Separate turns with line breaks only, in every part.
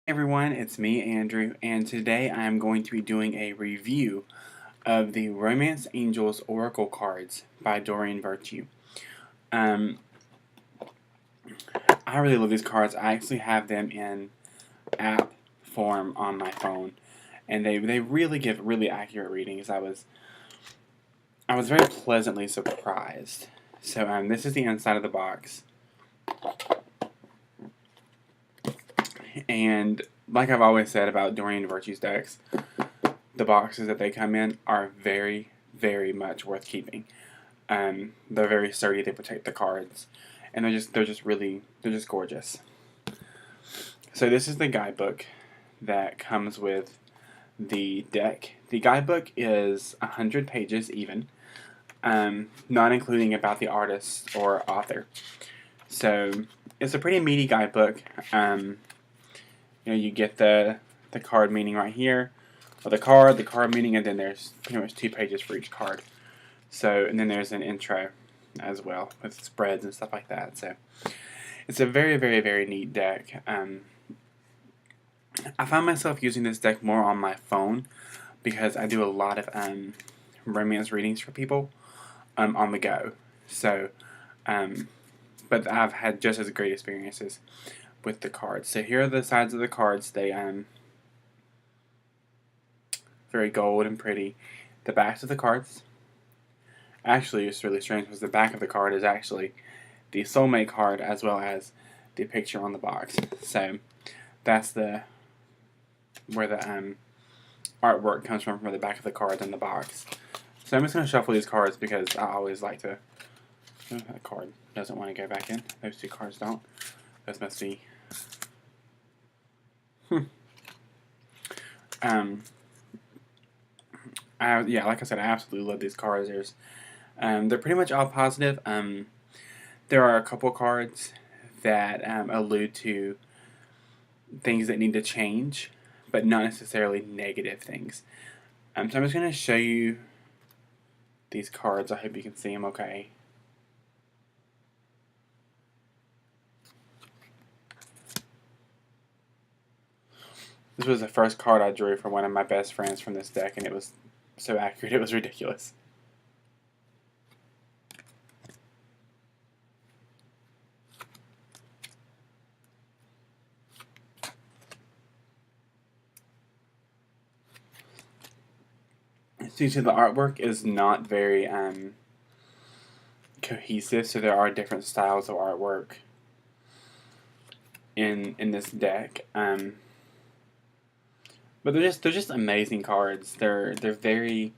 Everyone, it's me, Andrew, and today I am going to be doing a review of the Romance Angels Oracle cards by Doreen Virtue. Um, I really love these cards. I actually have them in app form on my phone, and they really give really accurate readings. I was very pleasantly surprised. So this is the inside of the box, and like I've always said about Doreen Virtue's decks, the boxes that they come in are very, very much worth keeping. They're very sturdy. They protect the cards, and they're just gorgeous. So this is the guidebook that comes with the deck. The guidebook is 100 pages even, not including about the artist or author. So it's a pretty meaty guidebook. You get the card meaning right here, or the card meaning, and then there's pretty much 2 pages for each card. So, and then there's an intro as well with spreads and stuff like that. So it's a very, very, very neat deck. I find myself using this deck more on my phone because I do a lot of romance readings for people on the go. So, but I've had just as great experiences with the cards. So here are the sides of the cards. They very gold and pretty. The backs of the cards. Actually, it's really strange because the back of the card is actually the soulmate card as well as the picture on the box. So that's where the artwork comes from the back of the cards and the box. So I'm just going to shuffle these cards because I always like to. Oh, that card doesn't want to go back in. Those 2 cards don't. Those must be. Yeah, like I said, I absolutely love these cards. They're pretty much all positive. There are a couple cards that allude to things that need to change, but not necessarily negative things. So I'm just going to show you these cards. I hope you can see them okay. This was the first card I drew for one of my best friends from this deck, and it was so accurate, it was ridiculous. So you see the artwork is not very cohesive, so there are different styles of artwork in this deck. But they're just amazing cards. They're very,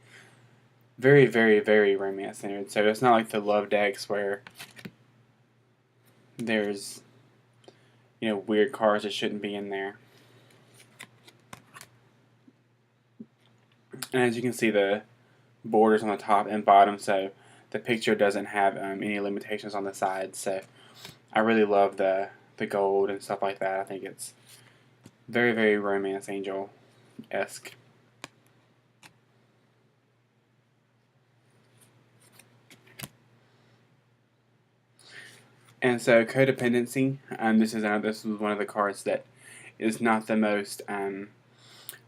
very, very, very romance centered. So it's not like the love decks where there's weird cards that shouldn't be in there. And as you can see, the borders on the top and bottom, so the picture doesn't have any limitations on the sides. So I really love the gold and stuff like that. I think it's very, very romance angel-esque. And so codependency. This is one of the cards that is not the most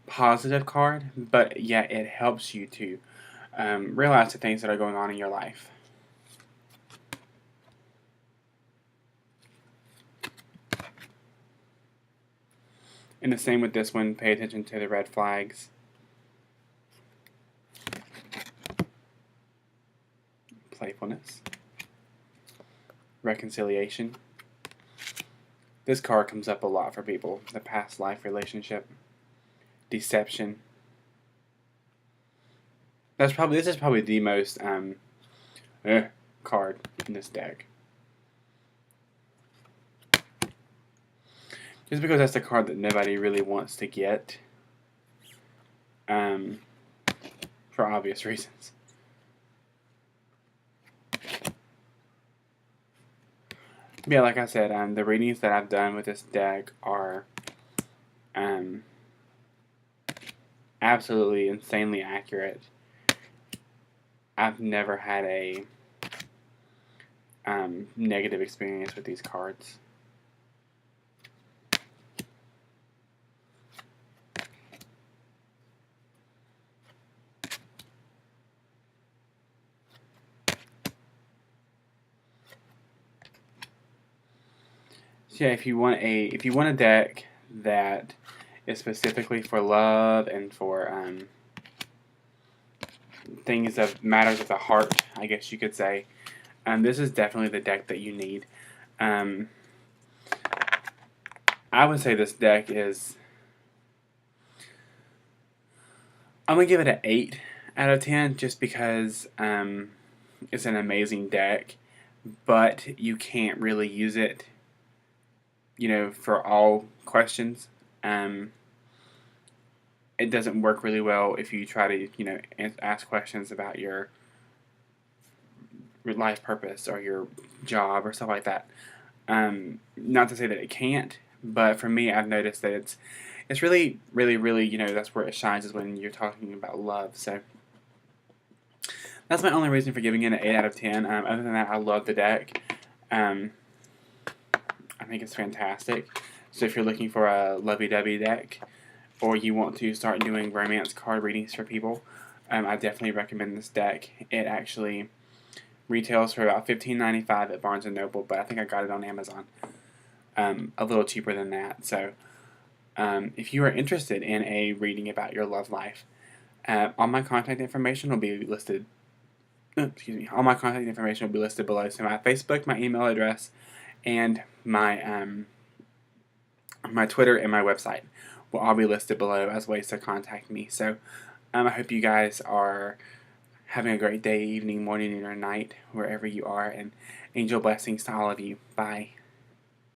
positive card, but yet it helps you to realize the things that are going on in your life. And the same with this one. Pay attention to the red flags. Playfulness. Reconciliation. This card comes up a lot for people. The past life relationship. Deception. This is probably the most card in this deck. Just because that's the card that nobody really wants to get. For obvious reasons. Yeah, like I said, the readings that I've done with this deck are absolutely insanely accurate. I've never had a negative experience with these cards. So yeah, if you want a deck that is specifically for love and for things of matters of the heart, I guess you could say, this is definitely the deck that you need. Um, I would say this deck is. I'm gonna give it an 8 out of 10 just because it's an amazing deck, but you can't really use it, for all questions. Um, it doesn't work really well if you try to, ask questions about your life purpose or your job or stuff like that. Not to say that it can't, but for me, I've noticed that it's really, really, really, that's where it shines is when you're talking about love. So that's my only reason for giving it an 8 out of 10. Other than that, I love the deck. Um, I think it's fantastic. So if you're looking for a lovey-dovey deck, or you want to start doing romance card readings for people, I definitely recommend this deck. It actually retails for about $15.95 at Barnes & Noble, but I think I got it on Amazon a little cheaper than that. So if you are interested in a reading about your love life, all my contact information will be listed. All my contact information will be listed below. So my Facebook, my email address, and my Twitter and my website will all be listed below as ways to contact me. So I hope you guys are having a great day, evening, morning, or night, wherever you are, and angel blessings to all of you. Bye.